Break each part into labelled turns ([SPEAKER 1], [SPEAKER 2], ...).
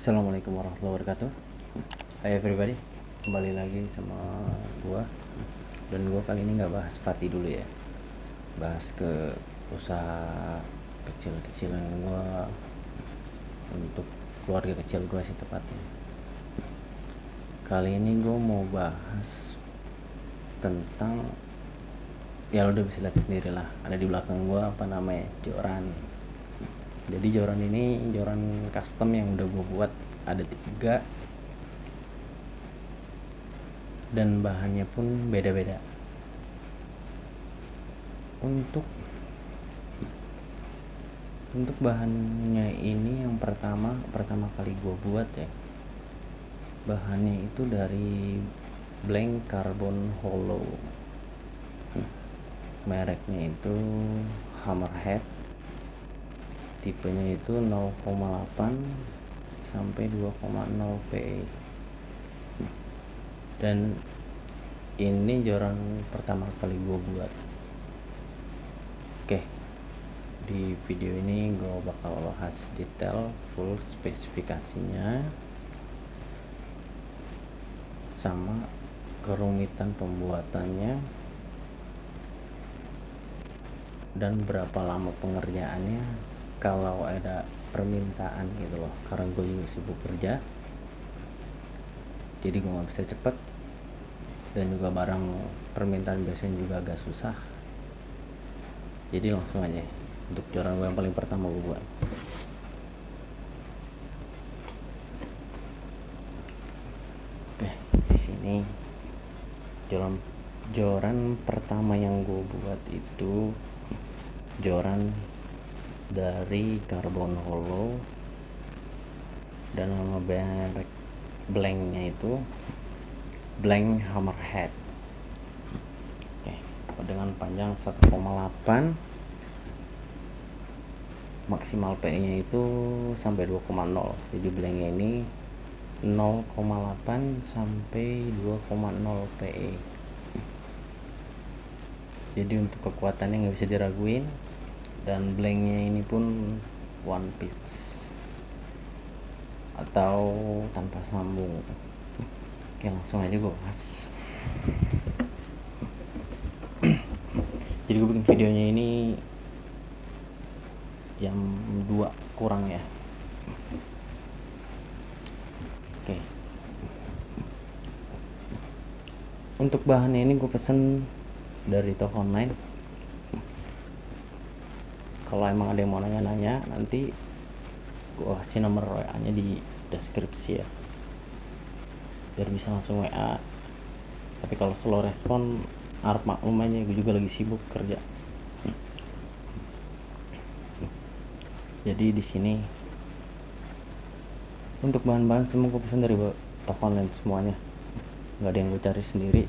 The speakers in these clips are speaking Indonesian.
[SPEAKER 1] Assalamualaikum warahmatullahi wabarakatuh. Hai everybody, kembali lagi sama gua. Dan gua kali ini nggak bahas Pati dulu ya, bahas ke usaha kecil-kecilan gua, untuk keluarga kecil gua sih tepatnya. Kali ini gua mau bahas tentang, ya lo udah bisa lihat sendiri lah, ada di belakang gua apa namanya, joran. Jadi joran ini joran custom yang udah gue buat, ada 3 dan bahannya pun beda-beda. Untuk bahannya ini yang pertama kali gue buat ya, bahannya itu dari blank carbon hollow. Mereknya itu Hammerhead, tipenya itu 0,8 sampai 2,0 PE. Dan ini joran pertama kali gue buat. Oke, di video ini gue bakal bahas detail full spesifikasinya sama kerumitan pembuatannya dan berapa lama pengerjaannya kalau ada permintaan gitu loh, karena gue juga sibuk kerja jadi gue gak bisa cepet, dan juga barang permintaan biasanya juga agak susah. Jadi langsung aja untuk joran gue yang paling pertama gue buat. Oke, di sini joran pertama yang gue buat itu joran dari carbon hollow, dan nama merek blanknya itu blank Hammerhead. Oke, dengan panjang 1,8, maksimal PE nya itu sampai 2,0. jadi blanknya ini 0,8 sampai 2,0 PE. Jadi untuk kekuatannya nggak bisa diraguin, dan blanknya ini pun one piece atau tanpa sambung. Oke, langsung aja gue bahas. Jadi gue bikin videonya ini jam 2 kurang ya. Oke, untuk bahannya ini gue pesen dari toko online. Kalau emang ada yang mau nanya-nanya, nanti gue kasih nomor WA nya di deskripsi ya, biar bisa langsung WA. Tapi kalau slow respon, harap maklum aja, gue juga lagi sibuk kerja. Jadi di sini untuk bahan-bahan semua gue pesan dari toko online semuanya, nggak ada yang gue cari sendiri.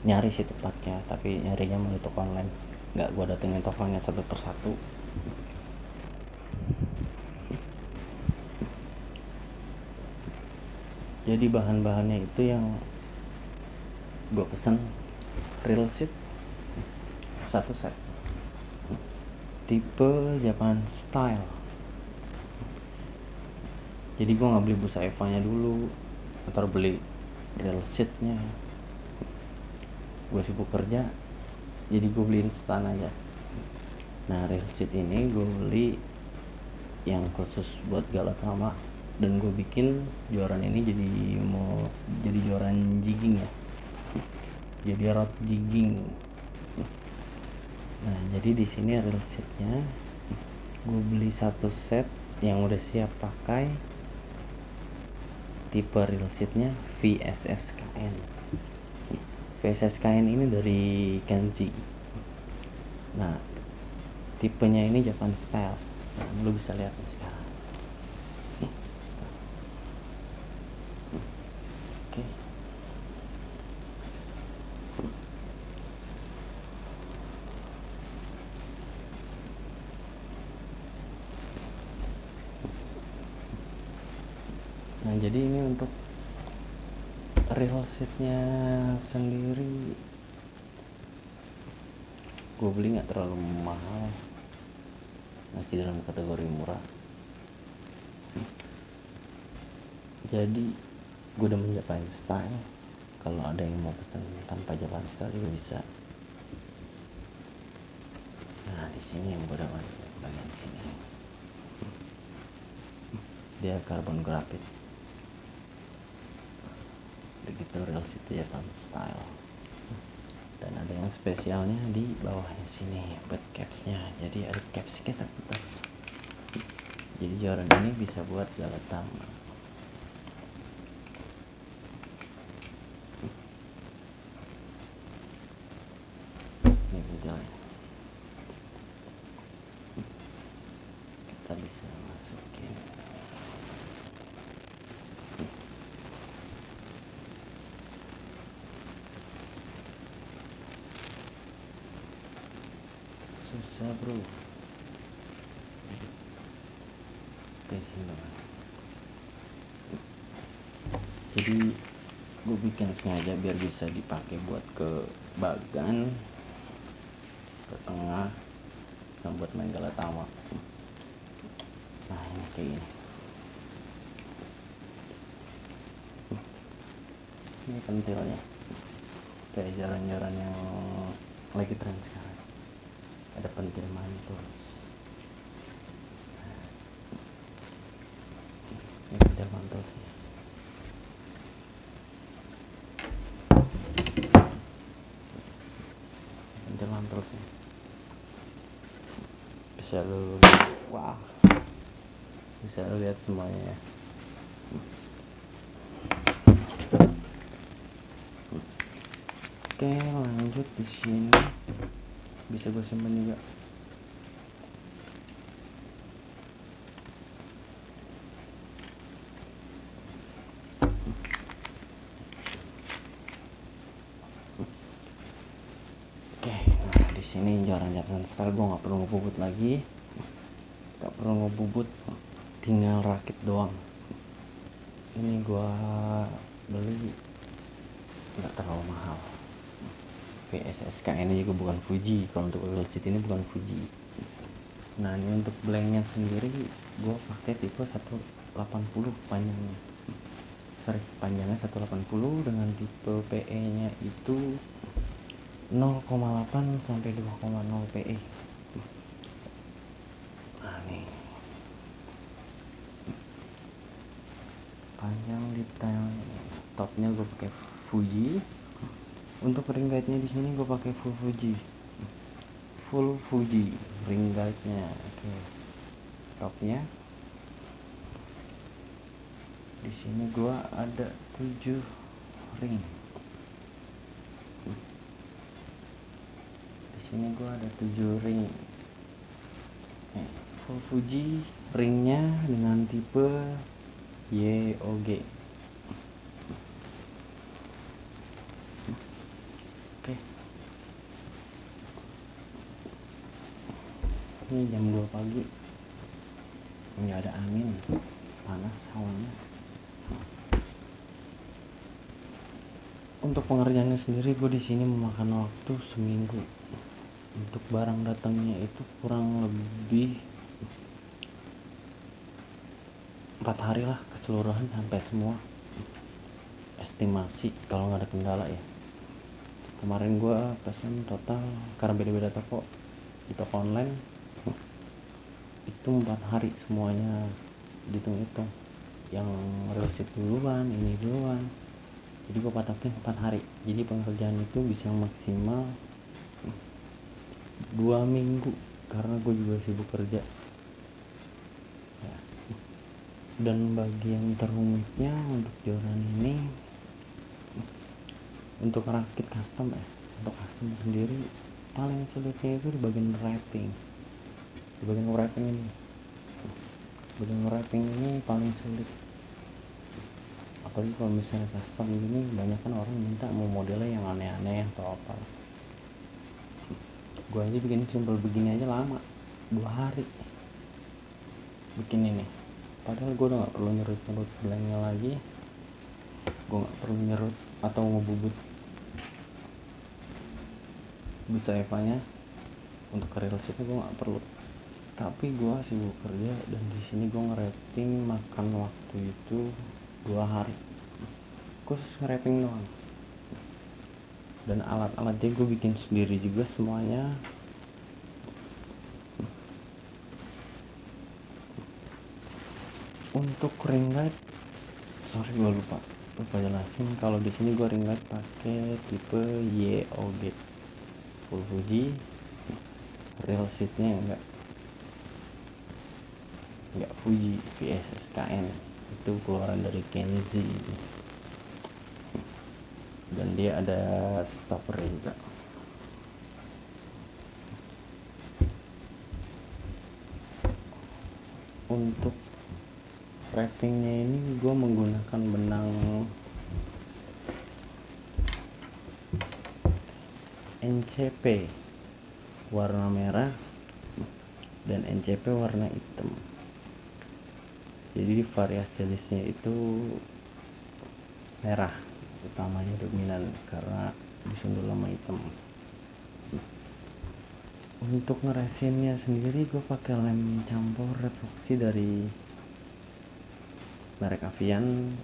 [SPEAKER 1] Nyari sih tepatnya, tapi nyarinya melalui toko online, nggak gue datengin tokonya satu persatu. Jadi bahan-bahannya itu yang gue pesen, real sheet 1 set tipe Japan style. Jadi gue nggak beli busa Eva nya dulu atau beli real sheetnya, gue sibuk kerja jadi gue beli instan aja. Nah, real sheet ini gue beli yang khusus buat Galatama, dan gue bikin joran ini jadi joran jigging ya, jadi rod jigging. Nah, jadi di sini real sheetnya gue beli 1 set yang udah siap pakai. Tipe real sheetnya VSSKN. VSSKN ini dari Kenzi. Nah, tipenya ini Japan style. Nah, lo bisa lihat nih sekarang. Oke. Nah, jadi ini untuk real sheetnya sendiri gue beli nggak terlalu mahal, masih dalam kategori murah. Jadi gue demen Japan style. Kalau ada yang mau pesan tanpa Japan style juga bisa. Nah di sini yang gue demen bagian sini, dia carbon grafit begitu, real city Japan style. Dan ada yang spesialnya di bawahnya sini buat capsnya, jadi ada caps kita putar. Jadi Jordan ini bisa buat gala taman. Ini modelnya, kita bisa masukin. Susah bro, sini banget. Jadi gue bikin sengaja biar bisa dipakai buat ke bagan, ke tengah, sama buat main gala tawa. Nah ini kayak gini. Ini pentilnya kayak jalan-jalan yang lagi tren sekarang, ada pentil mantul. Ini pentil mantul sih. Pentil mantul sih, bisa lu lihat. Wah, bisa lu lihat semuanya ya. Oke, lanjut di sini bisa gue simpan juga. Oke, nah di sini jalan-jalan style gue nggak perlu ngebubut lagi, nggak perlu ngebubut, tinggal rakit doang. Ini gue beli nggak terlalu mahal, VSSK ini juga bukan Fuji. Kalau untuk real estate ini bukan Fuji. Nah ini untuk blanknya sendiri gue pakai tipe 180 panjangnya, panjangnya 180 dengan tipe PE nya itu 0,8 sampai 2,0 PE. Nah nih panjang detail, topnya gue pakai Fuji. Untuk ring guide-nya di sini gue pakai full Fuji ring guide-nya. Oke. Topnya di sini gue ada 7 ring. Di sini gue ada 7 ring. Full Fuji ringnya dengan tipe YOG. Oke. Ini jam 2 pagi, nggak ada angin, panas hawanya. Untuk pengerjaannya sendiri gue di sini memakan waktu seminggu. Untuk barang datangnya itu kurang lebih 4 hari lah keseluruhan sampai semua, estimasi kalau nggak ada kendala ya. Kemarin gue pesan total karena beda-beda toko, di toko online itu 4 hari semuanya dihitung-hitung, yang resit duluan, ini duluan, jadi gue patokin 4 hari. Jadi pengerjaan itu bisa maksimal 2 minggu karena gue juga sibuk kerja ya. Dan bagian terumitnya untuk Jordan ini, untuk rakit custom ya, untuk custom sendiri paling sulitnya itu di bagian wrapping. Di bagian wrapping ini paling sulit, apalagi kalau misalnya custom ini banyak kan orang minta mau modelnya yang aneh-aneh atau apa. Gue aja bikin simpel begini aja lama, 2 hari bikin ini. Padahal gue udah gak perlu nyerut blanknya lagi, gue gak perlu nyerut atau ngebubut busa Eva-nya. Untuk real estate gue gak perlu, tapi gue sibuk kerja dan di sini gue nge-wrapping makan waktu itu 2 hari khusus nge-wrapping doang. Dan alat-alatnya gue bikin sendiri juga semuanya. Untuk ring light, sorry gue lupa jelasin. Kalau di sini gue ring light pakai tipe YOG full Fuji. Real seatnya enggak Fuji, VSSKN, itu keluaran dari Kenzi. Dan dia ada stopper juga. Untuk wrappingnya ini gue menggunakan benang NCP warna merah dan NCP warna hitam. Jadi variasi listnya itu merah utamanya dominan karena disundul sama hitam. Untuk ngeresinnya sendiri gue pakai lem campur refleksi dari merek Avian.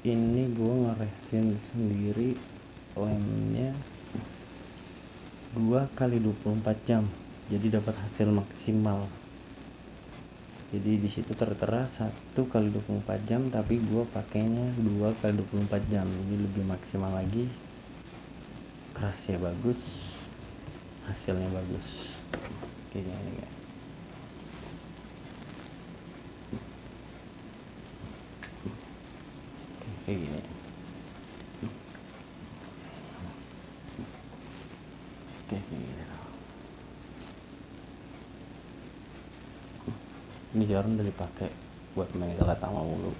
[SPEAKER 1] Ini gue ngeresin sendiri lemnya 2 kali 24 jam, jadi dapat hasil maksimal. Jadi di situ tertera 1 kali 24 jam, tapi gue pakainya 2 kali 24 jam, jadi lebih maksimal lagi. Kerasnya bagus, hasilnya bagus. Kayak gini ya. Kayak gini. Kayak gini. Ini jarang udah dipakai buat main galat sama mulu,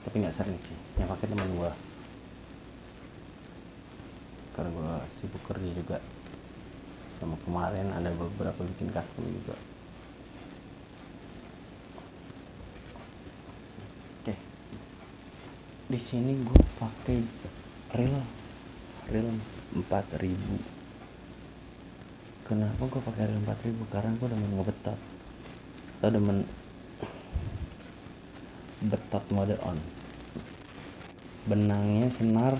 [SPEAKER 1] tapi nggak sering sih. Yang pakai teman gua karena gua sibuk kerja juga, sama kemarin ada beberapa bikin custom juga. Oke, di sini gua pakai reel 4000. Kenapa gua pakai reel 4000? Karena gua demen ngebetot atau demen betot mode on. Benangnya senar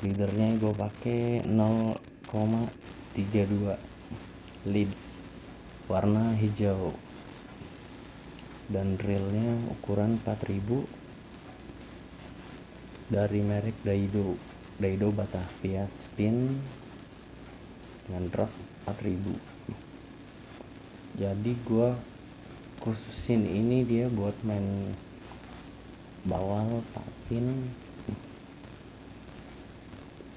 [SPEAKER 1] leadernya gue pakai 0,32 leads warna hijau, dan reelnya ukuran 4000 dari merek Daido Batavia Spin dengan drop 4000. Jadi gue khususin ini dia buat main bawal, patin,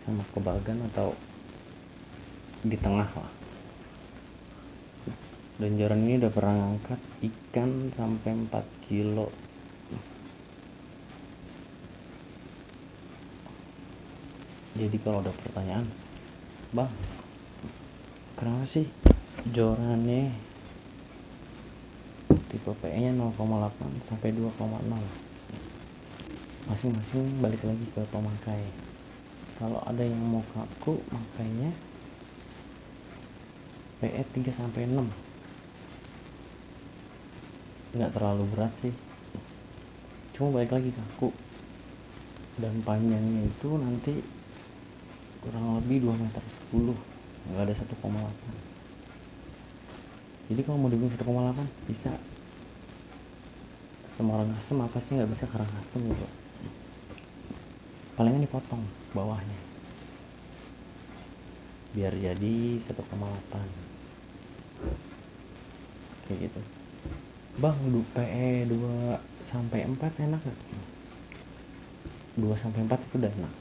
[SPEAKER 1] sama kebagan atau di tengah lah. Dan Joran ini udah pernah ngangkat ikan sampai 4 kilo. Jadi kalau ada pertanyaan, bang, kenapa sih jorannya tipe PE nya 0,8 sampai 2,0? Masing-masing balik lagi ke pemakai. Kalau ada yang mau kaku, makanya PE 3 sampai 6. Nggak terlalu berat sih, cuma balik lagi kaku. Dan panjangnya itu nanti kurang lebih 2 meter 10, nggak ada 1,8. Jadi kalau mau dibikin 1,8 bisa. Semua orang custom apa sih nggak bisa karena custom gitu. Palingan dipotong bawahnya biar jadi 1,8 kayak gitu. Bang, PE 2 sampai 4 enak gak? 2 sampai 4 itu udah enak,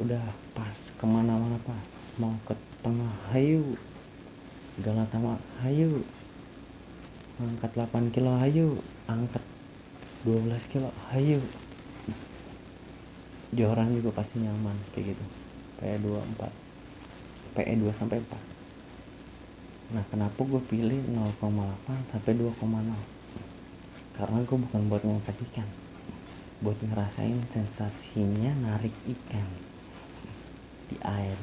[SPEAKER 1] udah pas kemana-mana, pas mau ke tengah hayu, Galatama hayu, angkat 8 kilo hayu, angkat 12 kilo hayu, Joran juga pasti nyaman kayak gitu. PE 24, PE 2 sampai 4. Nah, kenapa gue pilih 0,8 sampai 2,0? Karena gue bukan buat ngangkat ikan, buat ngerasain sensasinya narik ikan di air.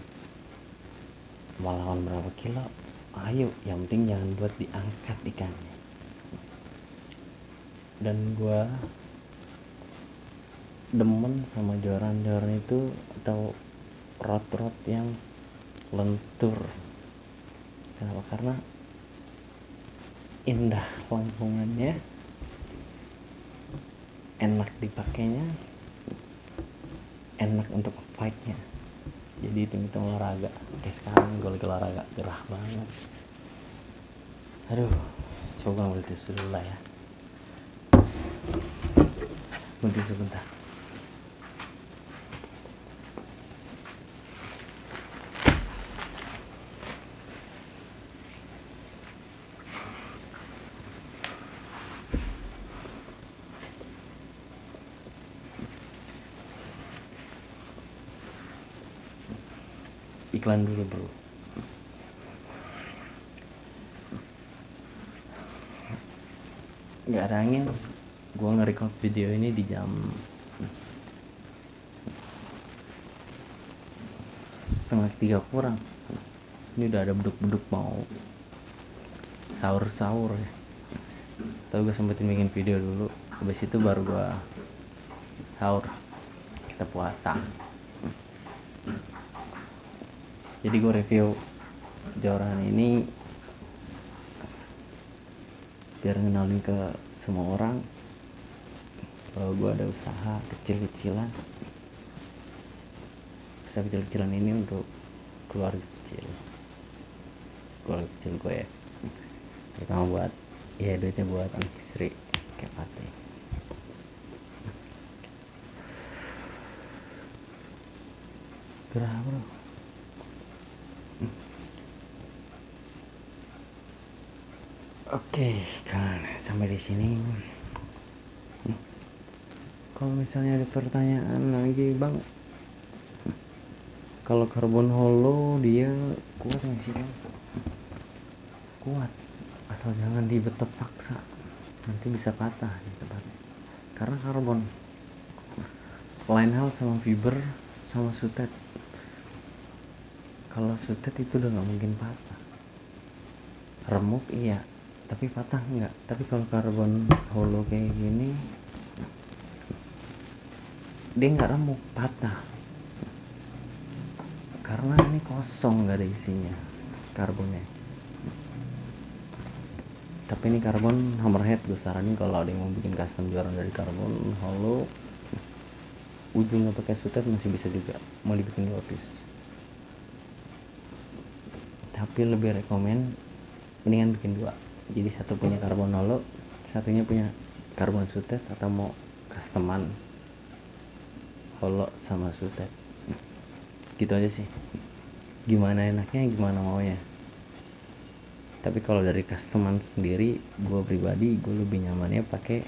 [SPEAKER 1] Mau lawan berapa kilo, ayo, yang penting jangan buat diangkat ikannya. dan gue demen sama joran-joran itu atau rot-rot yang lentur. Kenapa? Karena indah lengkungannya, enak dipakainya, enak untuk fight-nya. Jadi itu olahraga. Kayak sekarang gue lagi olahraga, gerah banget. Aduh, coba ambil tisu dulu lah ya. Ambil tisu bentar. Iklan dulu bro. Gak ada angin. Gue nge-record video ini di jam 2:30 kurang. Ini udah ada beduk-beduk mau sahur-sahur ya. Tapi gue sempetin bikin video dulu. Habis itu baru gue sahur. Kita puasa. Jadi gue review joran ini biar ngenalin ke semua orang bahwa gue ada usaha kecil-kecilan. Usaha kecil-kecilan ini untuk keluarga kecil gue ya. Terutama buat ya duitnya buat anak istri kayak Pate. Gerah bro. Oke, kan sampai di sini. Kalau misalnya ada pertanyaan lagi bang, kalau karbon hollow dia kuat nggak sih bang? Kuat, asal jangan dibetot paksa, nanti bisa patah di tempatnya. Karena karbon, lain hal sama fiber sama sutet. Kalau sutet itu udah nggak mungkin patah. Remuk iya, tapi patah enggak. Tapi kalau karbon hollow kayak gini dia nggak remuk, patah karena ini kosong, nggak ada isinya karbonnya. Tapi ini karbon hammerhead, gue saranin kalau ada yang mau bikin custom joran dari karbon hollow ujungnya pakai sutet masih bisa juga, mau dibikin 2 piece. Tapi lebih rekomen mendingan bikin 2, jadi satu punya karbon hollow, satunya punya karbon sutet, atau mau customan hollow sama sutet. Gitu aja sih, gimana enaknya gimana maunya. Tapi kalau dari customan sendiri, gue pribadi gue lebih nyamannya pakai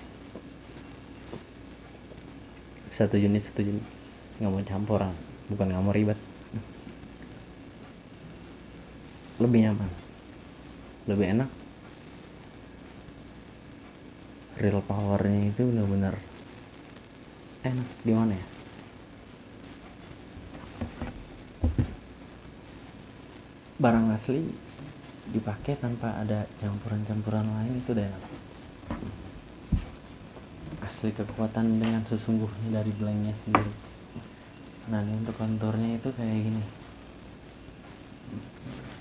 [SPEAKER 1] satu jenis, nggak mau campuran, bukan nggak mau ribet, lebih nyaman, lebih enak. Real powernya itu benar-benar enak. Di mana ya, barang asli dipakai tanpa ada campuran-campuran lain itu udah enak. Asli kekuatan dengan sesungguhnya dari blanknya sendiri. Nah ini untuk konturnya itu kayak gini.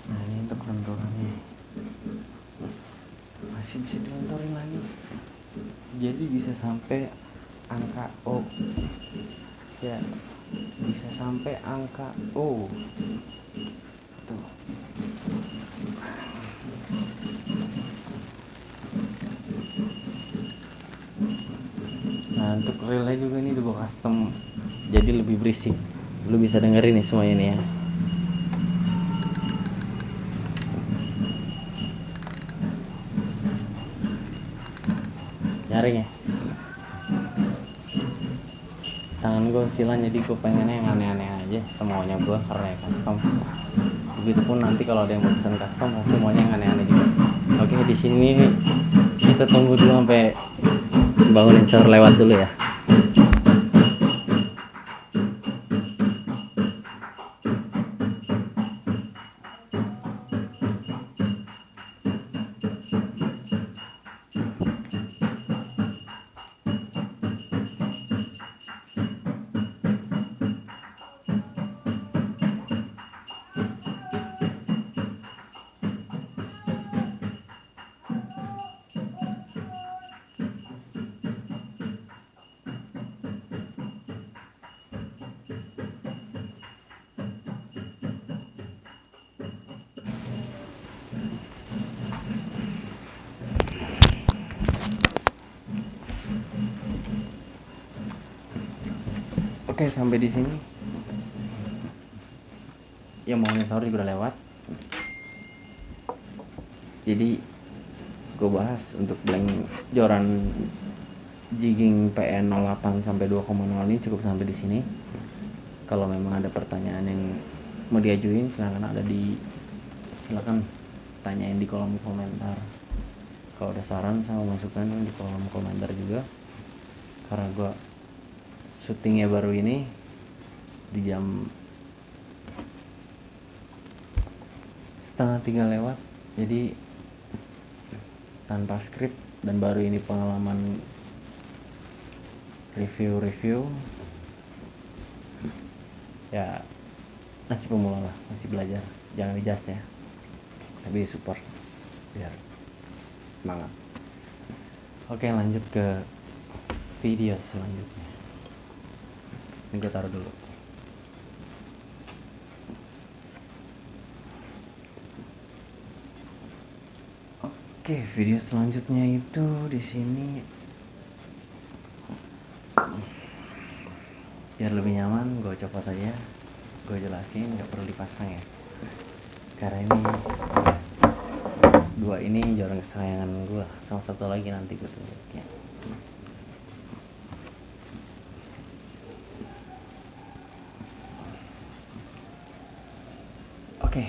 [SPEAKER 1] Nah ini untuk konturnya masih bisa dilontorin lagi, jadi bisa sampai angka O ya, bisa sampai angka O tuh. Nah untuk relay juga ini udah gue custom jadi lebih berisik, lu bisa dengerin nih semuanya nih ya. Nyaring ya, tangan gue silan, jadi gue pengennya yang aneh-aneh aja semuanya gue karena ya custom. Begitupun nanti kalau ada yang mau pesan custom semuanya yang aneh-aneh juga. Oke, di sini kita tunggu dulu sampai bangunin sahur lewat dulu ya. Oke, sampai di sini. Ya maunya sorry udah lewat. Jadi gue bahas untuk blank joran jigging PN 08 sampai 2,0 ini cukup sampai di sini. Kalau memang ada pertanyaan yang mau diajuin silakan tanyain di kolom komentar. Kalau ada saran sama masukan di kolom komentar juga. Karena gue syutingnya baru ini di jam 2:30 lewat, jadi tanpa skrip dan baru ini pengalaman review ya, masih pemula lah, masih belajar, jangan dijudge ya, tapi support biar semangat. Oke, lanjut ke video selanjutnya. Ini gue taruh dulu. Oke, video selanjutnya itu di sini biar lebih nyaman gue copot aja, gue jelasin, nggak perlu dipasang ya, karena ini dua ini joran kesayangan gue, sama satu lagi nanti gue tunjuknya. Oke,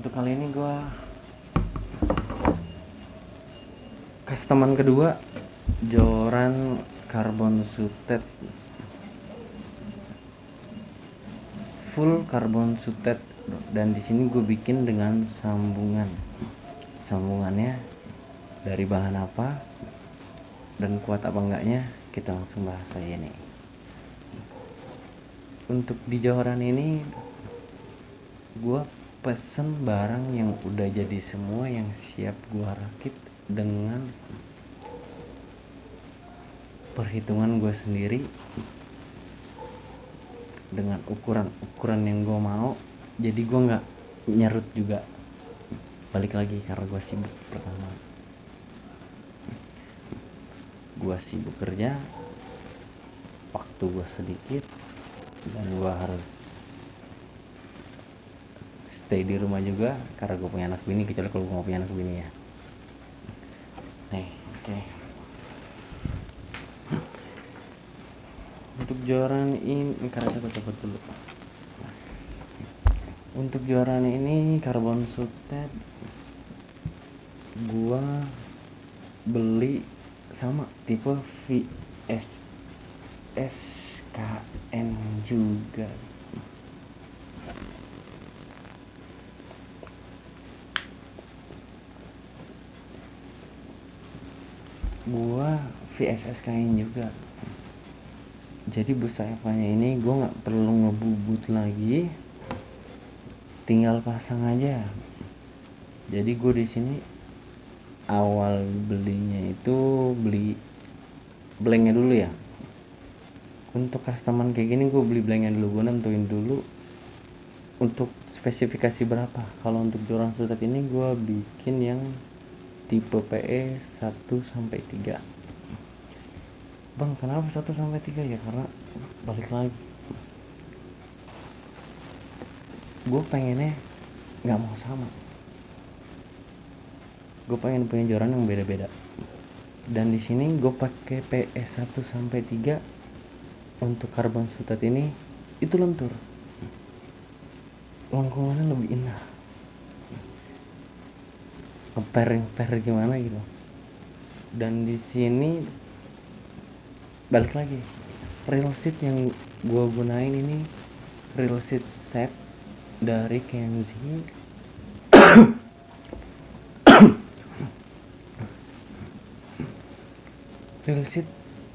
[SPEAKER 1] untuk kali ini gue customan kedua, joran carbon suited, full carbon suited, dan di sini gue bikin dengan sambungannya dari bahan apa dan kuat apa enggaknya kita langsung bahas aja nih. Untuk di joran ini gue pesen barang yang udah jadi semua, yang siap gue rakit dengan perhitungan gue sendiri, dengan ukuran yang gue mau. Jadi gue nggak nyerut juga, balik lagi karena gue sibuk. Pertama gue sibuk kerja, waktu gue sedikit, dan gue harus stay di rumah juga karena gue punya anak bini, kecuali kalau gue mau punya anak bini ya. Nih, oke. Untuk joran ini, karena saya coba dulu. Untuk joran ini carbon suited, gua beli sama tipe VSSKN juga. Gua VSSKN juga. Jadi busa Eva-nya ini gue nggak perlu ngebubut lagi, tinggal pasang aja. Jadi gue di sini awal belinya itu beli blanknya dulu ya. Untuk customan kayak gini gue beli blanknya dulu, gue nentuin dulu untuk spesifikasi berapa. Kalau untuk joran suited ini gue bikin yang tipe PE 1-3. Bang, kenapa 1-3 ya? Karena balik lagi, gue pengennya nggak mau sama, gue pengen punya joran yang beda-beda. Dan di sini gue pakai PE 1-3 untuk carbon suited ini, itu lentur, lengkungannya lebih indah, ngeper gimana gitu. Dan di sini balik lagi, reel seat yang gue gunain ini reel seat set dari Kenzie. Reel seat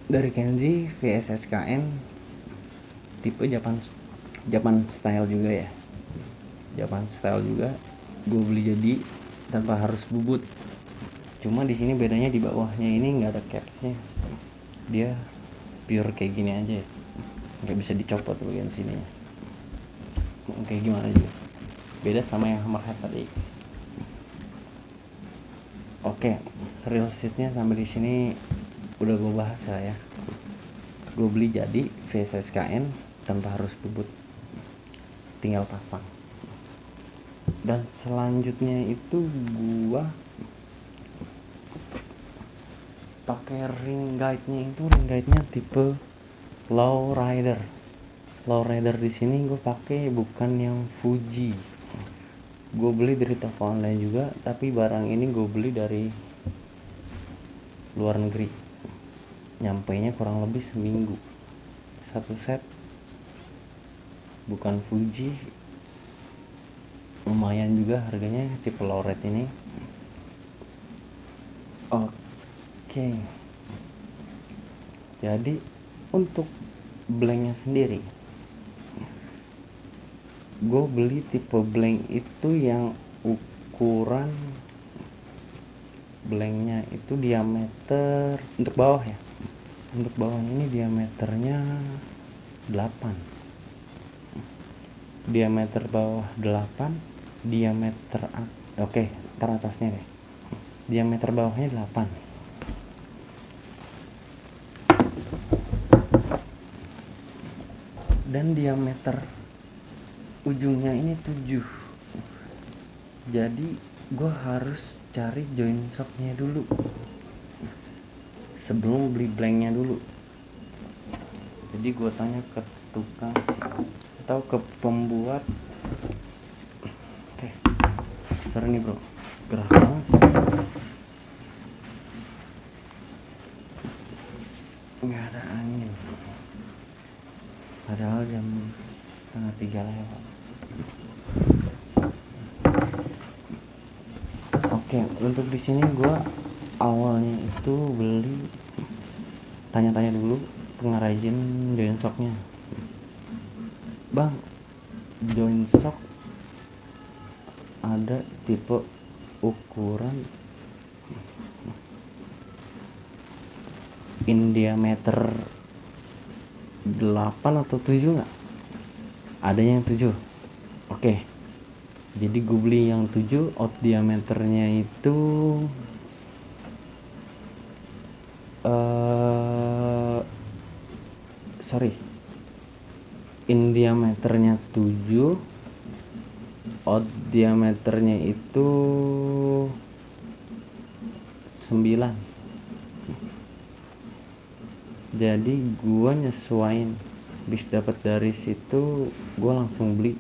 [SPEAKER 1] dari Kenzie VSSKN tipe Japan style juga ya, Japan style juga. Gue beli jadi tanpa harus bubut. Cuma di sini bedanya di bawahnya ini nggak ada capsnya, dia pure kayak gini aja ya, nggak bisa dicopot bagian sini ya. Kayak gimana juga, beda sama yang hammerhead tadi. Oke, reel seatnya sampai di sini udah gue bahas lah ya. gue beli jadi VSSKN tanpa harus bubut, tinggal pasang. Dan selanjutnya itu gue pakai ring guide-nya, itu ring guide-nya tipe low rider. Low rider di sini gue pakai bukan yang Fuji. Gue beli dari toko online juga, tapi barang ini gue beli dari luar negeri. Nyampainya kurang lebih seminggu. Satu set bukan Fuji, lumayan juga harganya, tipe low rate ini. Oke. Jadi untuk blanknya sendiri, gue beli tipe blank itu yang ukuran blanknya itu diameter untuk bawah ya. Untuk bawahnya ini diameternya 8. Diameter bawah 8, diameter oke, ntar atasnya deh. Diameter bawahnya 8. Dan diameter ujungnya ini 7. Jadi gue harus cari joint shocknya dulu sebelum beli blanknya dulu. Jadi gue tanya ke tukang atau ke pembuat. Oke, sorry nih bro, gerah banget. Nggak ada angin, padahal jam 2:30 lewat. Oke, untuk di sini gue awalnya itu beli, tanya-tanya dulu pengrajin joint shocknya. Bang, joint shock ada tipe ukuran in diameter 8 atau 7 nggak? Adanya yang 7. Oke, jadi gue beli yang 7. Out diameternya itu in diameternya 7, out diameternya itu 9. Jadi gua nyesuain, bis dapat dari situ gua langsung beli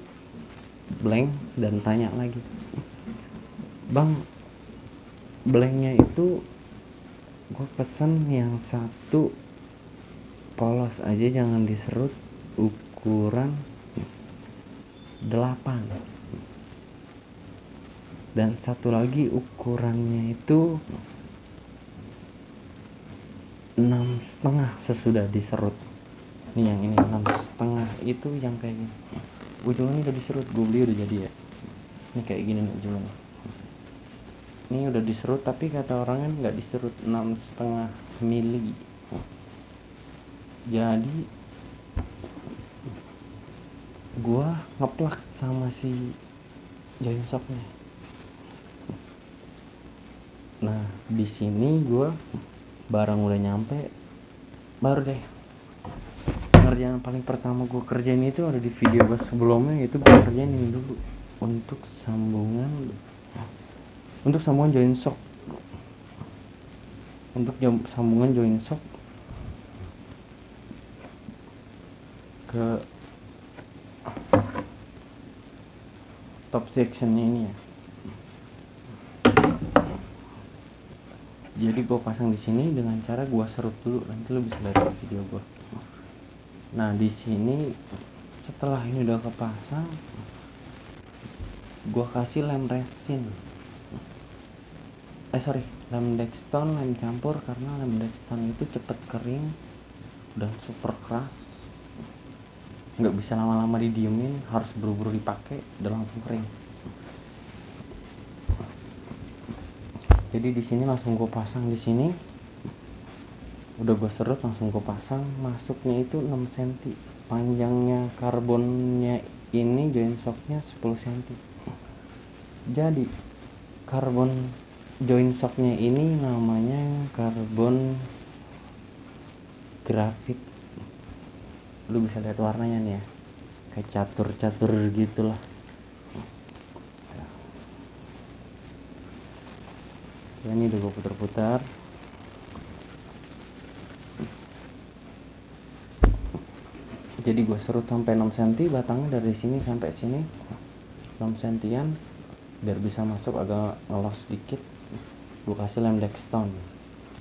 [SPEAKER 1] blank dan tanya lagi, bang, blanknya itu gua pesen yang satu polos aja, jangan diserut, ukuran 8. Dan satu lagi ukurannya itu 6,5 sesudah diserut. Nih yang ini 6,5, itu yang kayak gini. Ujungnya udah diserut, gue beli udah jadi ya. Ini kayak gini nih ujungnya. Ini udah diserut, tapi kata orang kan nggak diserut, 6,5 mili. Jadi gue ngeplak sama si joint shocknya. Nah di sini gue barang udah nyampe, baru deh kerjaan paling pertama gue kerjain itu ada di video gue sebelumnya, itu gue kerjain ini dulu untuk sambungan joint shock. Untuk sambungan joint shock ke top sectionnya ini ya. Jadi gue pasang di sini dengan cara gue serut dulu, nanti lo bisa lihat di video gue. Nah di sini setelah ini udah kepasang, gue kasih lem resin, lem Dexton, lem campur, karena lem Dexton itu cepet kering dan super keras, nggak bisa lama-lama didiemin, harus buru-buru dipakai dan langsung kering. Jadi di sini langsung gue pasang di sini, udah gue serut langsung gue pasang. Masuknya itu 6 cm, panjangnya karbonnya ini joint shocknya 10 cm. Jadi karbon joint shocknya ini namanya karbon grafit Lu bisa lihat warnanya nih ya, kayak catur-catur gitulah. Ya, ini udah gue putar-putar. Jadi gue serut sampai 6 cm batangnya, dari sini sampai sini 6 cm, biar bisa masuk agak ngelos dikit. Gue kasih lem Dextone,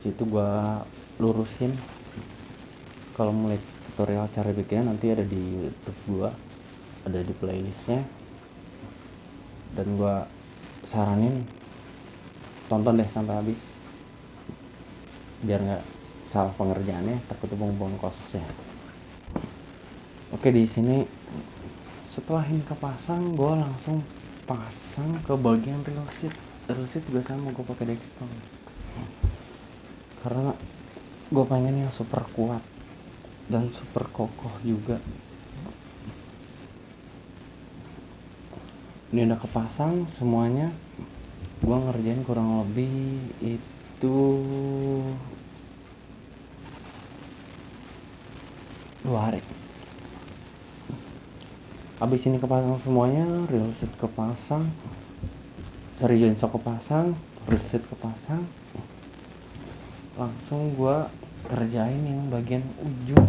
[SPEAKER 1] situ gue lurusin. Kalau mau lihat tutorial cara bikinnya nanti ada di YouTube gue, ada di playlistnya, dan gue saranin tonton deh sampai habis biar nggak salah pengerjaannya, takut buang-buang kosnya. Oke, di sini setelah ini kepasang, gue langsung pasang ke bagian real seat. Real seat juga sama, gue pakai Dextone karena gue pengen yang super kuat dan super kokoh juga. Ini udah kepasang semuanya. Gue ngerjain kurang lebih itu 2 hari. Habis ini kepasang semuanya, real seat kepasang, jointsok kepasang, real seat kepasang, langsung gue kerjain yang bagian ujung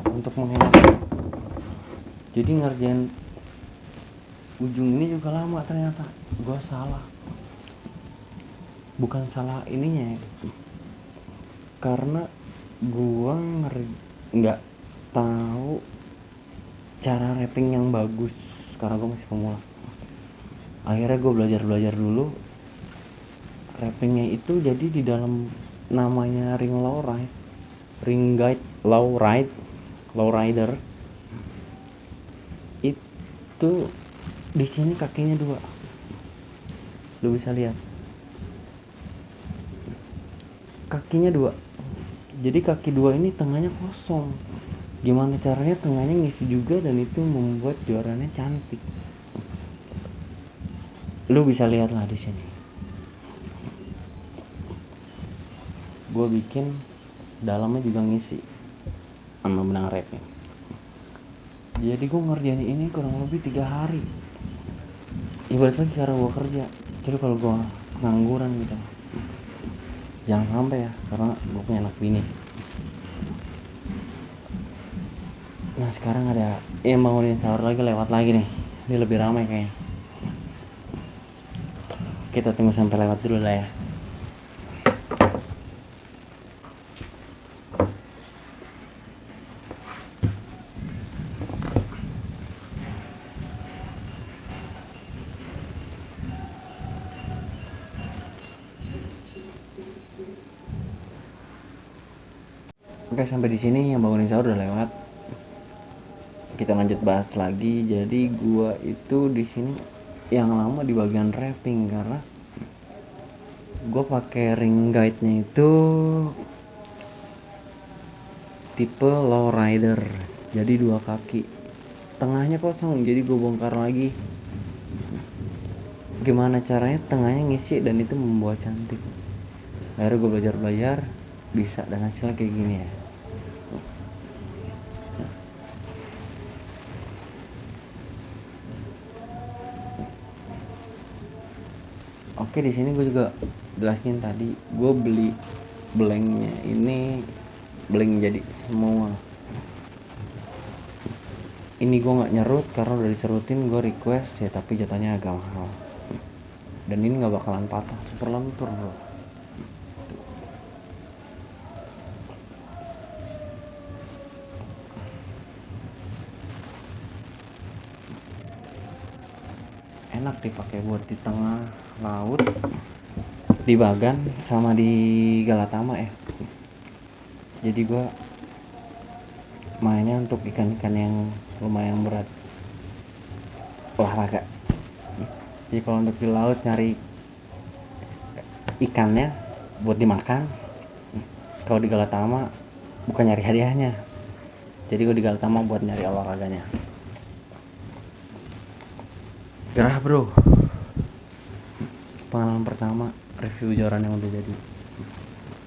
[SPEAKER 1] untuk menghemat. Jadi ngerjain ujung ini juga lama ternyata. Gue salah, bukan salah ininya ya, karena gue nggak tahu cara wrapping yang bagus karena gue masih pemula. Akhirnya gue belajar dulu wrappingnya itu. Jadi di dalam namanya ring guide lowrider itu, di sini kakinya 2, lu bisa lihat kakinya 2. Jadi kaki 2 ini tengahnya kosong. Gimana caranya tengahnya ngisi juga, dan itu membuat juaranya cantik. Lu bisa lihat lah di sini. Gue bikin dalamnya juga ngisi sama benang wrapping. Jadi gue ngerjain ini kurang lebih 3 hari. Ibarat lagi cara gue kerja. Jadi kalau gue ngangguran gitu, jangan sampai ya, karena gue punya anak bini. Nah sekarang ada yang bangunin sahur lagi, lewat lagi nih. Ini lebih ramai kayaknya. Kita tunggu sampai lewat dulu lah ya. Oke, sampai di sini yang bangunin sahur udah lewat. Kita lanjut bahas lagi. Jadi gua itu di sini yang lama di bagian wrapping, karena gua pakai ring guide-nya itu tipe lowrider. Jadi 2 kaki. Tengahnya kosong, jadi gua bongkar lagi. Gimana caranya tengahnya ngisi dan itu membuat cantik. Akhirnya gua belajar bisa, dan hasilnya kayak gini ya. Oke, di sini gue juga jelasin tadi, gue beli blanknya ini blank jadi semua. Ini gue nggak nyerut karena udah dicerutin, gue request ya, tapi jatuhnya agak mahal. Dan ini nggak bakalan patah, super lentur bro. Enak dipakai buat di tengah laut, di Bagan sama di Galatama ya. Jadi gue mainnya untuk ikan-ikan yang lumayan berat, olahraga. Jadi kalau untuk di laut nyari ikannya buat dimakan, kalau di Galatama bukan nyari hadiahnya. Jadi gue di Galatama buat nyari olahraganya. Gerah bro, pengalaman pertama review joran yang udah jadi.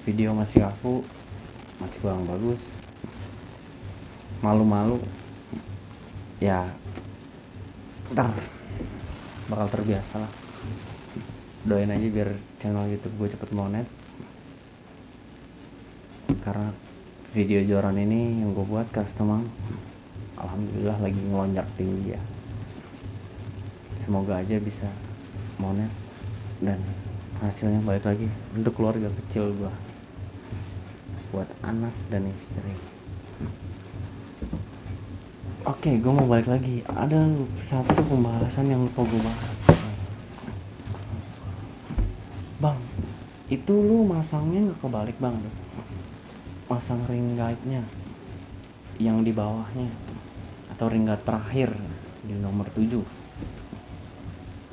[SPEAKER 1] Video masih kaku, masih kurang bagus, malu-malu ya ntar bakal terbiasa lah. Doain aja biar channel YouTube gue cepet monet, karena video joran ini yang gue buat custom alhamdulillah lagi ngelonjak tinggi ya. Semoga aja bisa monet dan hasilnya balik lagi untuk keluarga kecil gue, buat anak dan istri. Oke, gue mau balik lagi. Ada satu pembahasan yang lupa gue bahas. Bang, itu lu masangnya nggak kebalik bang? Masang ring guide-nya yang di bawahnya atau ring guide terakhir di nomor 7.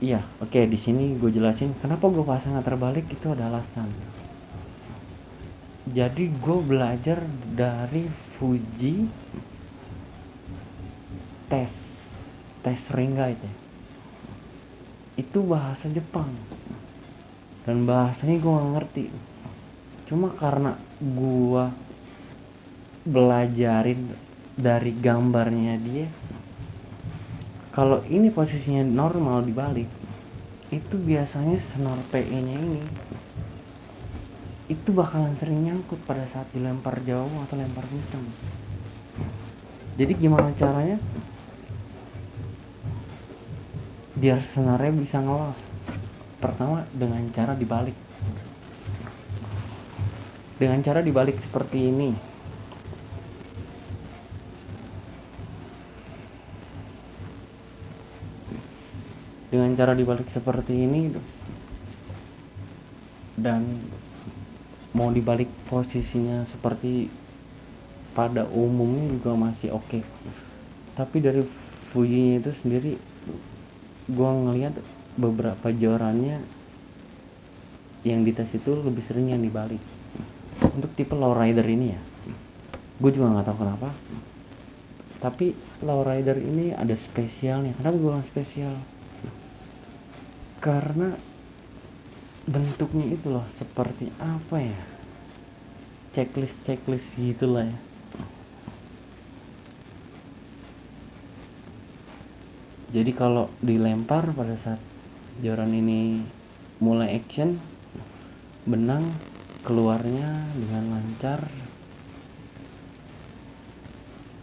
[SPEAKER 1] Iya, oke, di sini gue jelasin kenapa gue pasang terbalik. Itu ada alasan. Jadi gue belajar dari Fuji tes ring guide ya. Itu bahasa Jepang dan bahasanya gue gak ngerti. Cuma karena gue belajarin dari gambarnya dia, kalau ini posisinya normal dibalik, itu biasanya senar PE nya ini itu bakalan sering nyangkut pada saat dilempar jauh atau lempar kencang. Jadi gimana caranya biar senarnya bisa ngelos? Pertama dengan cara dibalik. Dengan cara dibalik seperti ini. Dengan cara dibalik seperti ini dan mau dibalik posisinya seperti pada umumnya juga masih oke. Tapi dari Fuji itu sendiri gua ngelihat beberapa jorannya yang di tes itu lebih sering yang dibalik. Untuk tipe lowrider ini ya, gue juga nggak tahu kenapa, tapi lowrider ini ada spesialnya. Kenapa gue bilang spesial? Karena bentuknya itu loh seperti apa ya, checklist gitulah ya. Jadi kalau dilempar pada saat joran ini mulai action, benang keluarnya dengan lancar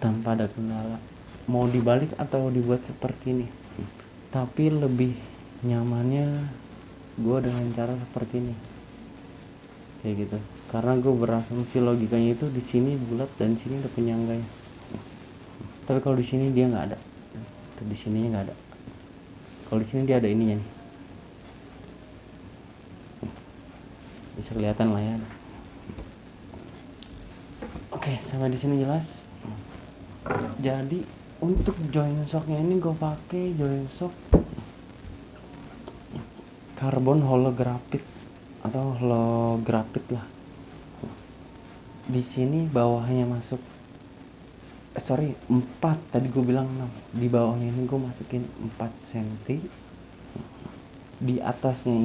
[SPEAKER 1] tanpa ada kendala. Mau dibalik atau dibuat seperti ini, tapi lebih nyamannya gue dengan cara seperti ini, kayak gitu. Karena gue berasumsi logikanya itu di sini bulat dan di sini ada penyangganya. Tapi kalau di sini dia nggak ada, di sininya nggak ada. Kalau di sini dia ada ininya nih, bisa kelihatan lah ya. Oke, sampai di sini jelas. Jadi untuk join shocknya ini gue pakai join shock karbon holographic atau holographic lah. Di sini bawahnya masuk 4, tadi gue bilang 6. Di bawahnya ini gue masukin 4 cm. Di atasnya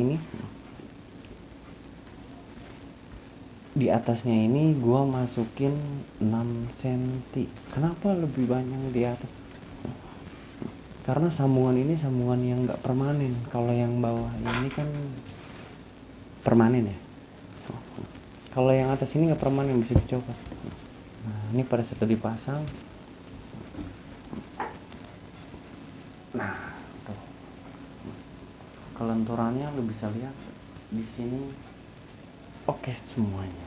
[SPEAKER 1] ini gue masukin 6 cm. Kenapa lebih banyak di atas? Karena sambungan ini sambungan yang gak permanen. Kalau yang bawah ini kan permanen ya. Kalau yang atas ini gak permanen, bisa dicoba. Nah, ini pada saat dipasang, nah tuh kelenturannya lu bisa lihat di sini oke semuanya.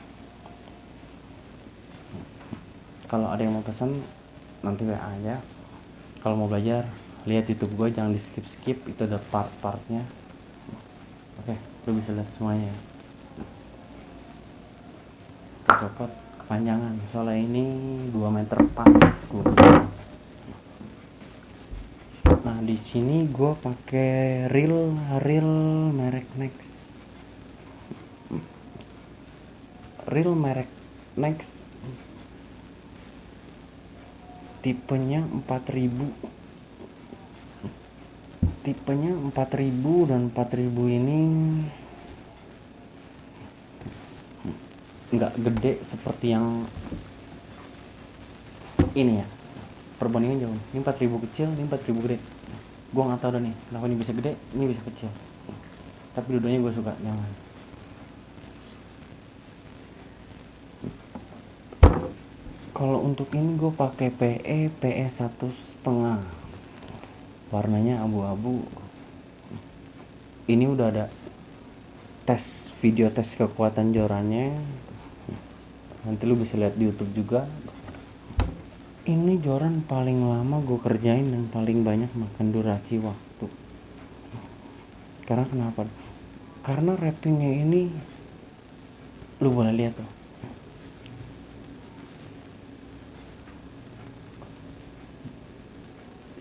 [SPEAKER 1] Kalau ada yang mau pesan nanti WA aja. Kalau mau belajar lihat YouTube gue, jangan di skip, itu ada part-partnya. Oke, lu bisa lihat semuanya ya. Copot kepanjangan, soalnya ini 2 meter pas gue. Nah di sini gue pakai reel merek Next, tipenya 4000 dan 4000 ini nggak gede seperti yang ini ya. perbandingan jauh. Ini 4000 kecil, ini 4000 gede. Gue nggak tahu dah nih kenapa ini bisa gede, ini bisa kecil. Tapi dua-duanya gue suka, jangan. Kalau untuk ini gue pakai PE 1,5, warnanya abu-abu. Ini udah ada video tes kekuatan jorannya, nanti lu bisa lihat di YouTube juga. Ini joran paling lama gue kerjain dan paling banyak makan durasi waktu. Karena kenapa? Karena wrappingnya ini lu boleh lihat tuh,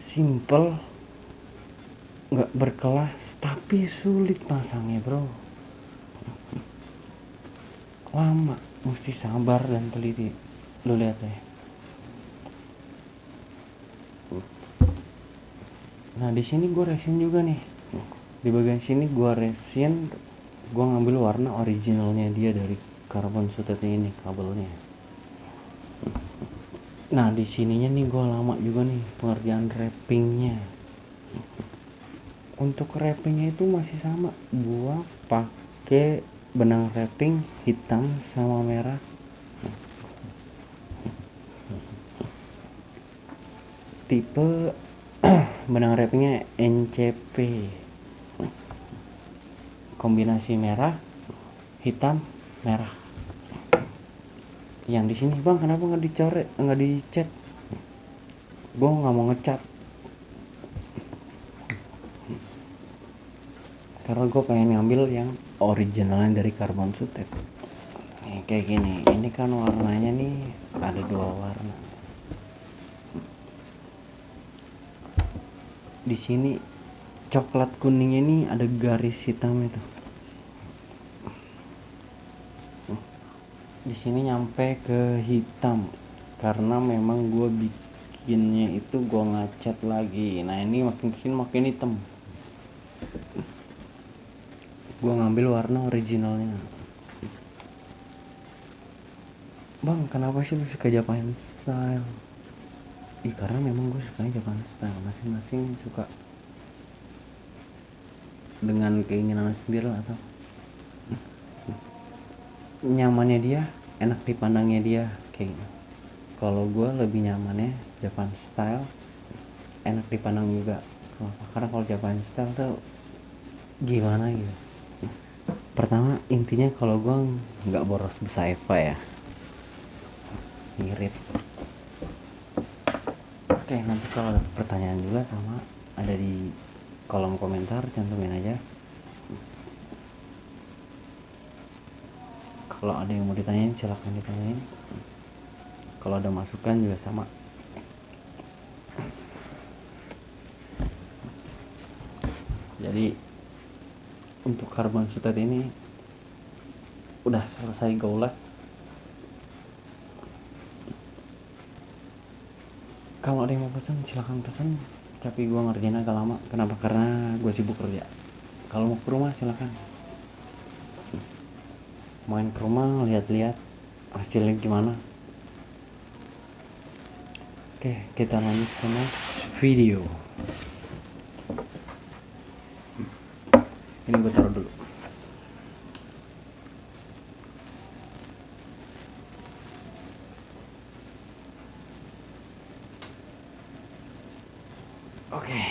[SPEAKER 1] simple, nggak berkelas, tapi sulit pasangnya bro. Lama, mesti sabar dan teliti. Lu lihat ya. Nah di sini gue resin juga nih. Di bagian sini gue resin, gue ngambil warna originalnya dia dari carbon suited ini kabelnya. Nah di sininya nih gue lama juga nih pengerjaan wrappingnya. Untuk wrappingnya itu masih sama, gue pakai benang wrapping hitam sama merah. Tipe benang wrappingnya NCP, kombinasi merah, hitam, merah. Yang di sini bang kenapa nggak dicoret, nggak dicat? Gue nggak mau ngecat karena gue pengen ngambil yang originalnya dari carbon suited. Nih kayak gini, ini kan warnanya nih ada dua warna. Di sini coklat kuningnya ini ada garis hitam itu. Di sini nyampe ke hitam karena memang gue bikinnya itu gue ngecat lagi. Nah ini makin kesini makin hitam. Gue ngambil warna originalnya. Bang kenapa sih lu suka Japan style? Karena memang gue sukanya Japan style. Masing-masing suka dengan keinginan sendiri lah, atau nyamannya dia, enak dipandangnya dia kayak gitu. Kalau gue lebih nyamannya Japan style, enak dipandang juga. Kenapa? Karena kalau Japan style tuh gimana gitu. Pertama intinya kalau gue nggak boros bisa Eva ya, ngirit. Oke nanti kalau ada pertanyaan juga sama ada di kolom komentar, cantumin aja. Kalau ada yang mau ditanyain silahkan ditanyain. Kalau ada masukan juga sama. Jadi untuk carbon suited ini udah selesai gue ulas. Kalau ada yang mau pesan silahkan pesan, tapi gue ngerjain agak lama. Kenapa? Karena gue sibuk kerja. Kalau mau ke rumah silahkan main ke rumah, lihat-lihat hasilnya gimana. Oke, kita lanjut ke next video. Ini gue taruh dulu. Oke.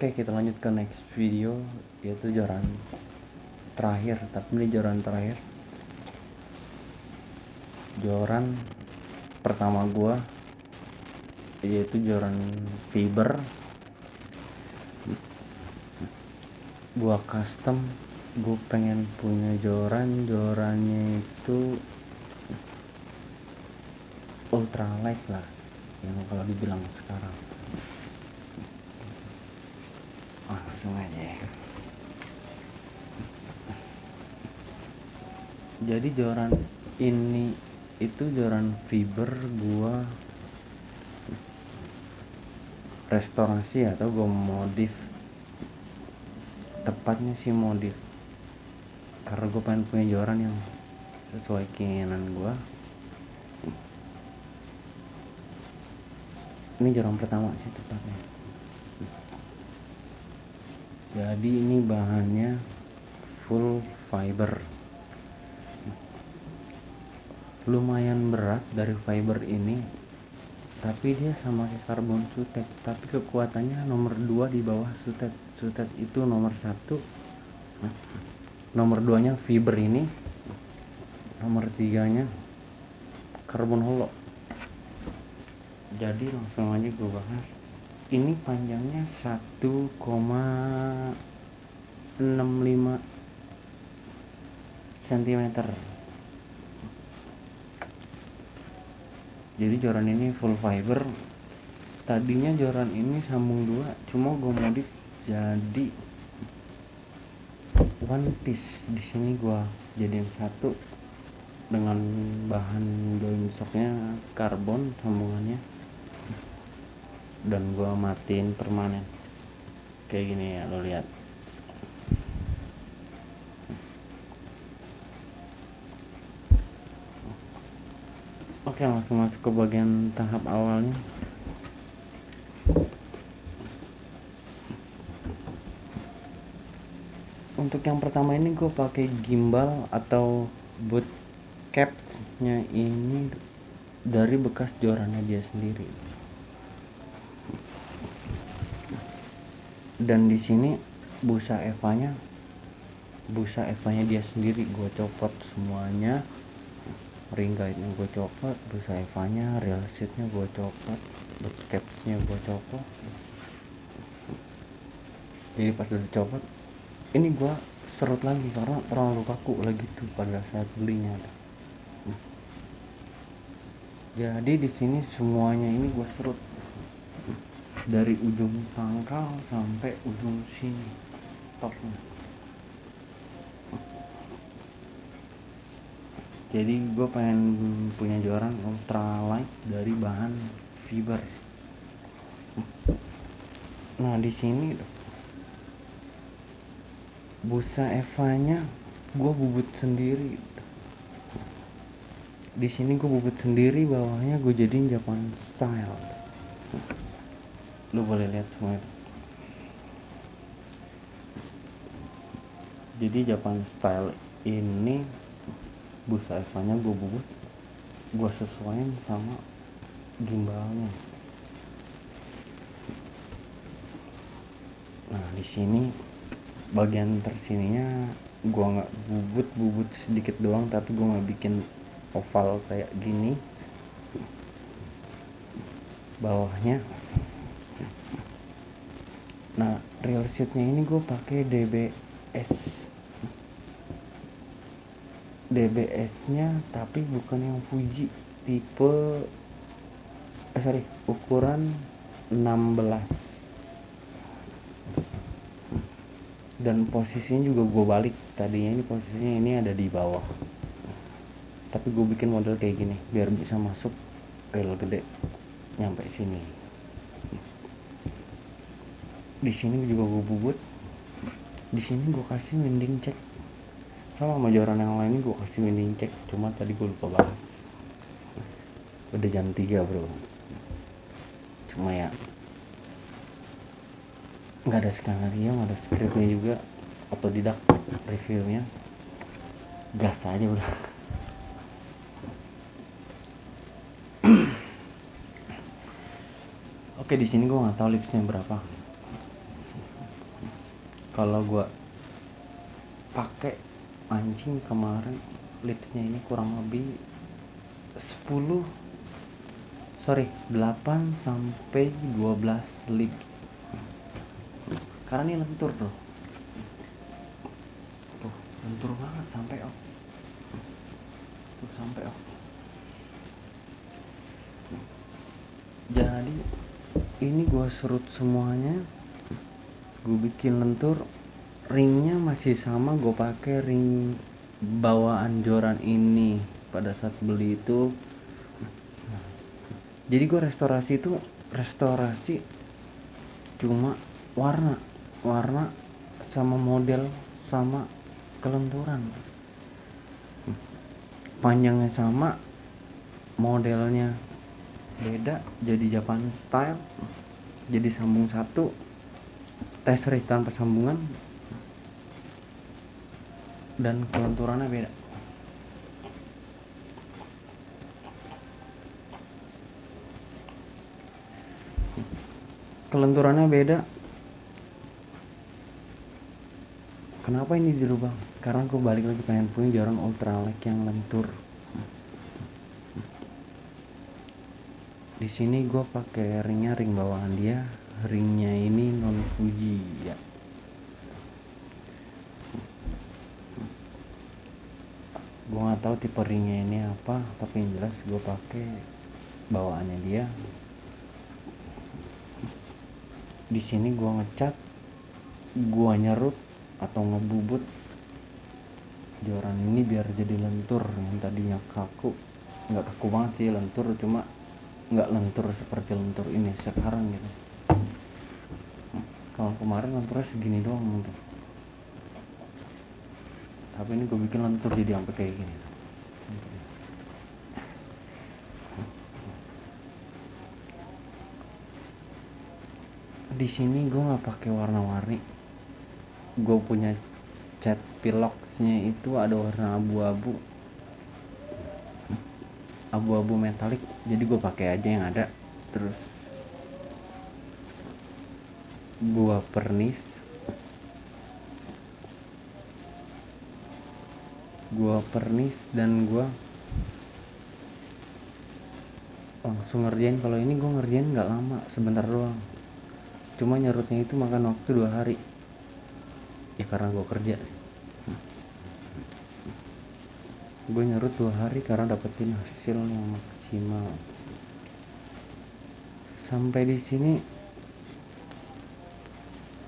[SPEAKER 1] Oke, kita lanjut ke next video, yaitu joran terakhir. Tapi ini joran terakhir, joran pertama gua, yaitu joran fiber. Gua custom, gua pengen punya jorannya itu ultralight lah, yang kalau dibilang sekarang. Langsung aja ya. Jadi joran ini itu joran fiber gua restorasi atau gua modif, tepatnya sih modif, karena gua pengen punya joran yang sesuai keinginan gua. Ini joran pertama sih tepatnya. Jadi ini bahannya full fiber, lumayan berat dari fiber ini, tapi dia sama kayak karbon sutet, tapi kekuatannya nomor 2 di bawah sutet. Sutet itu nomor 1, nomor 2 nya fiber ini, nomor 3 nya karbon holo. Jadi langsung aja gue bahas. Ini panjangnya 1,65 cm. Jadi joran ini full fiber. Tadinya joran ini sambung 2, cuma gue modif jadi one piece. Di sini gue jadiin 1 dengan bahan join shocknya karbon sambungannya, dan gue matiin permanen kayak gini ya, lo lihat. Oke, langsung masuk ke bagian tahap awalnya. Untuk yang pertama ini gue pakai gimbal atau boot capsnya ini dari bekas jorannya dia sendiri. Dan di sini busa evanya dia sendiri gue copot semuanya, ring guide-nya gue copot, busa evanya, rail seatnya gue copot, boot capsnya gue copot. Jadi pas udah copot, ini gue serut lagi karena terlalu kaku lagi tuh pada saat belinya. Jadi di sini semuanya ini gue serut dari ujung pangkal sampai ujung sini topnya. Jadi gue pengen punya joran ultralight dari bahan fiber. Nah di sini busa evanya gue bubut sendiri. Di sini gue bubut sendiri, bawahnya gue jadiin Japan style. Lu boleh lihat semua itu. Jadi Japan style ini busa evanya gue bubut, gue sesuaiin sama gimbalnya. Nah di sini bagian tersininya gue nggak bubut sedikit doang, tapi gue nggak bikin oval kayak gini bawahnya. Nah rail seatnya ini gue pakai DBS nya, tapi bukan yang Fuji, tipe ukuran 16, dan posisinya juga gue balik. Tadinya ini posisinya ini ada di bawah, tapi gue bikin model kayak gini biar bisa masuk rel gede nyampe sini. Di sini juga gue bubut. Di sini gue kasih winding check sama joran yang lain. Gue kasih winding check, cuma tadi gue lupa bahas. Udah jam 3 bro, cuma ya nggak ada skenario, nggak ada skripnya juga, otodidak reviewnya, gas aja udah. Oke, di sini gue nggak tahu lipsnya berapa. Kalau gue pakai mancing kemarin, lipsnya ini kurang lebih 8 sampai 12 lips. Karena ini lentur tuh lentur banget sampai sampai Jadi ini gue serut semuanya, gue bikin lentur. Ringnya masih sama, gue pakai ring bawaan joran ini pada saat beli itu. Jadi gue restorasi cuma warna sama model sama kelenturan, panjangnya sama, modelnya beda, jadi Japan style, jadi sambung satu, T-Series tanpa sambungan, dan kelenturannya beda. Kenapa ini dirubah? Karena gue balik lagi pengen punya joran ultralight yang lentur. Di sini gue pakai ring bawahan dia, ringnya ini non Fuji ya. Gue nggak tahu tipe ringnya ini apa, tapi yang jelas gue pakai bawaannya dia. Di sini gue ngecat, gue nyerut atau ngebubut joran ini biar jadi lentur. Yang tadinya kaku, nggak kaku banget sih, lentur, cuma nggak lentur seperti lentur ini sekarang gitu. Kalau kemarin lenturnya segini doang lentur, tapi ini gue bikin lentur jadi sampai kayak gini. Di sini gue nggak pakai warna-warni. Gue punya cat piloxnya itu ada warna abu-abu metalik, jadi gue pakai aja yang ada. Terus gue pernis dan gue langsung ngerjain. Kalau ini gue ngerjain nggak lama, sebentar doang, cuma nyerutnya itu makan waktu 2 hari ya, karena gue kerja. Gue nyerut 2 hari karena dapetin hasil yang maksimal. Sampai di sini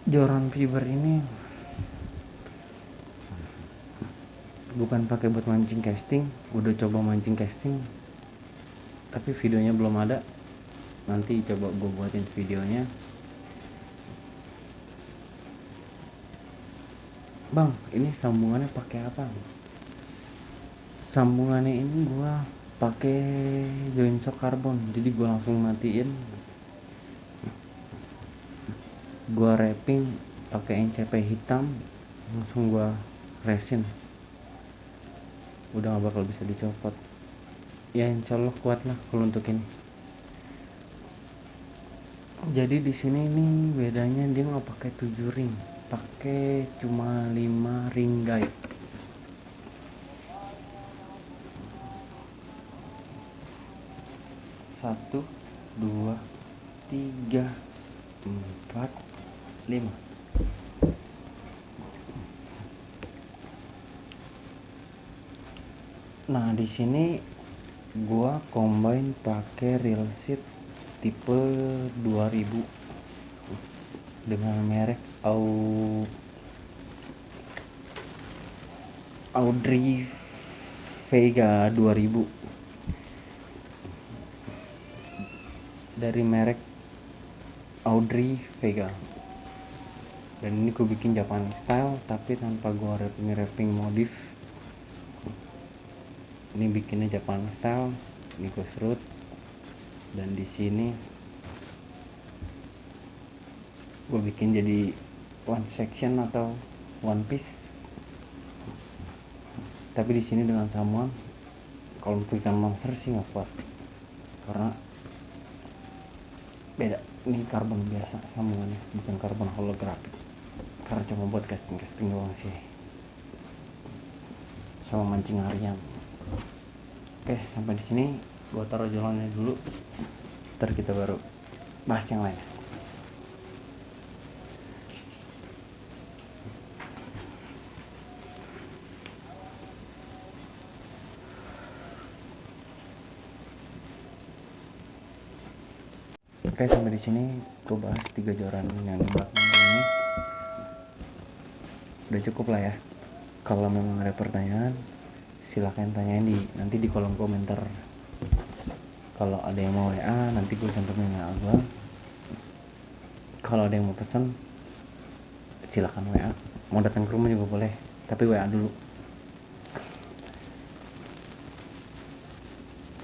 [SPEAKER 1] joran fiber ini bukan pakai buat mancing casting. Udah coba mancing casting tapi videonya belum ada, nanti coba gue buatin videonya. Bang, ini sambungannya pakai apa? Sambungannya ini gua pakai join shock karbon, jadi gua langsung matiin. Gua wrapping pakai NCP hitam, langsung gua resin. Udah gak bakal bisa dicopot. Ya insyaallah kuat lah kalau untuk ini. Jadi di sini nih bedanya dia nggak pakai 7 ring, pakai cuma 5 ring guide. 1, 2, 3, 4, 5. Nah di sini gua combine pakai reel set tipe 2000 dengan merek Audrey Vega 2000 dari merek Audrey Vega. Dan ini gue bikin Japan style tapi tanpa gue wrapping modif. Ini bikinnya Japan style, ini gue serut, dan di sini gue bikin jadi one section atau one piece. Tapi di sini dengan sambungan, kalau ikan monster sih nggak kuat karena beda. Ini karbon biasa sambungannya, bukan karbon holografik, karena cuma buat casting doang sih, sama mancing harian. Oke, sampai di sini gua taruh jalannya dulu, ntar kita baru bahas yang lain. Oke, sampai di sini gue bahas 3 joran yang di belakang ini. Udah cukup lah ya. Kalau memang ada pertanyaan silahkan tanyain nanti di kolom komentar. Kalau ada yang mau WA nanti gue cantumin WA gue. Kalau ada yang mau pesan silahkan WA, mau datang ke rumah juga boleh, tapi WA dulu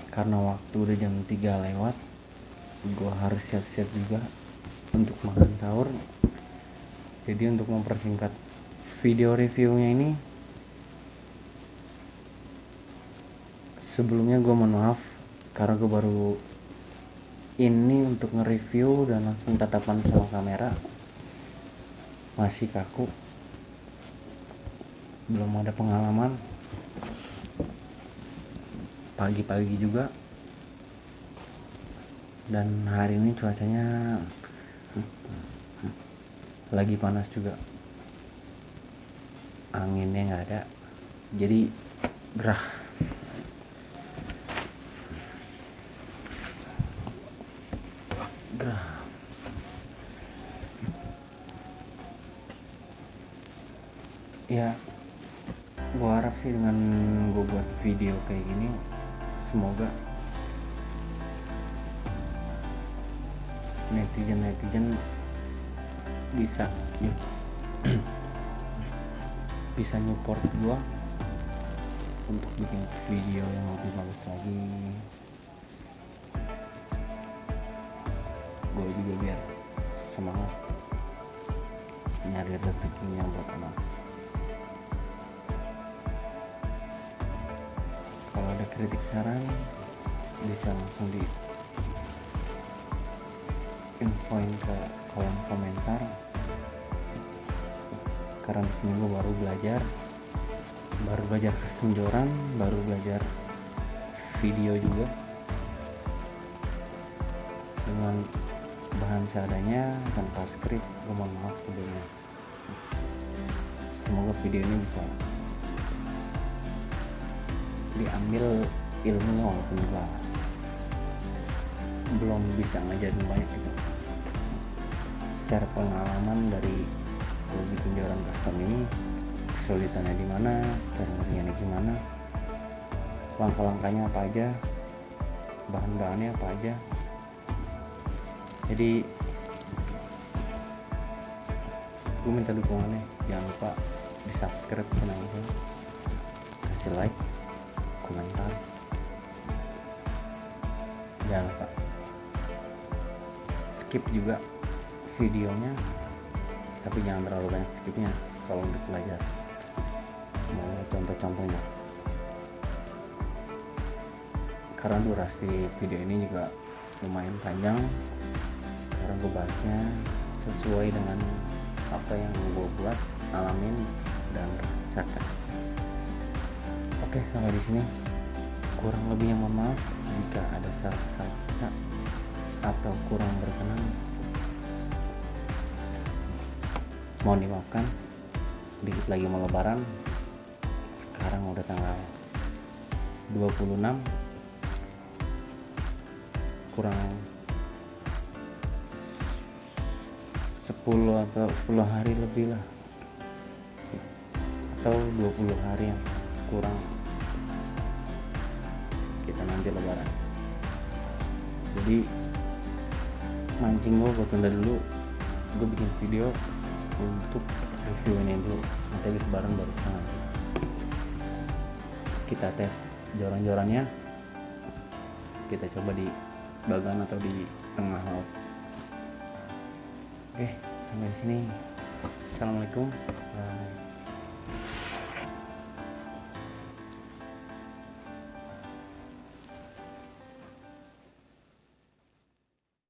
[SPEAKER 1] karena waktu udah jam 3 lewat. Gue harus siap-siap juga untuk makan sahur. Jadi untuk mempersingkat video reviewnya ini, sebelumnya gue mohon maaf karena gue baru ini untuk nge-review dan langsung tatapan sama kamera, masih kaku, belum ada pengalaman. Pagi-pagi juga, dan hari ini cuacanya lagi panas juga, anginnya nggak ada, jadi gerah. Ya, gue harap sih dengan gue buat video kayak gini, semoga netizen bisa bisa nyupport gue untuk bikin video yang lebih bagus lagi. Gue juga biar semangat nyari rezekinya buat anak. Kalau ada kritik saran bisa langsung di infoin ke kolom komentar, karena di sini gue baru belajar custom joran, baru belajar video juga dengan bahan seadanya tanpa skrip. Gue mohon maaf sebelumnya. Semoga video ini bisa diambil ilmunya, walaupun belum bisa ngajarin banyak gitu. Secara pengalaman dari gue bikin joran custom ini, kesulitannya di mana, cara ngerjainnya gimana, langkah-langkahnya apa aja, bahan-bahannya apa aja. Jadi gue minta dukungannya, jangan lupa di subscribe channel gue, kasih like, komentar, jangan lupa skip juga videonya, tapi jangan terlalu banyak skipnya kalau untuk belajar. Mau contoh-contohnya, karena durasi video ini juga lumayan panjang, karena gue bahasnya sesuai dengan apa yang gue buat, alamin, dan rasakan. Oke, sampai di sini. Kurang lebihnya mohon maaf jika ada salah kata atau kurang berkenan, mohon dimaafkan. Dikit lagi mau lebaran, sekarang udah tanggal 26, kurang 10 atau 10 hari lebih lah, atau 20 hari yang kurang kita nanti lebaran. Jadi mancing gue tunda dulu, gue bikin video untuk review ini dulu, nanti habis lebaran baru kita tes joran-jorannya, kita coba di bagan atau di tengah laut. Oke, sampai sini. Assalamualaikum.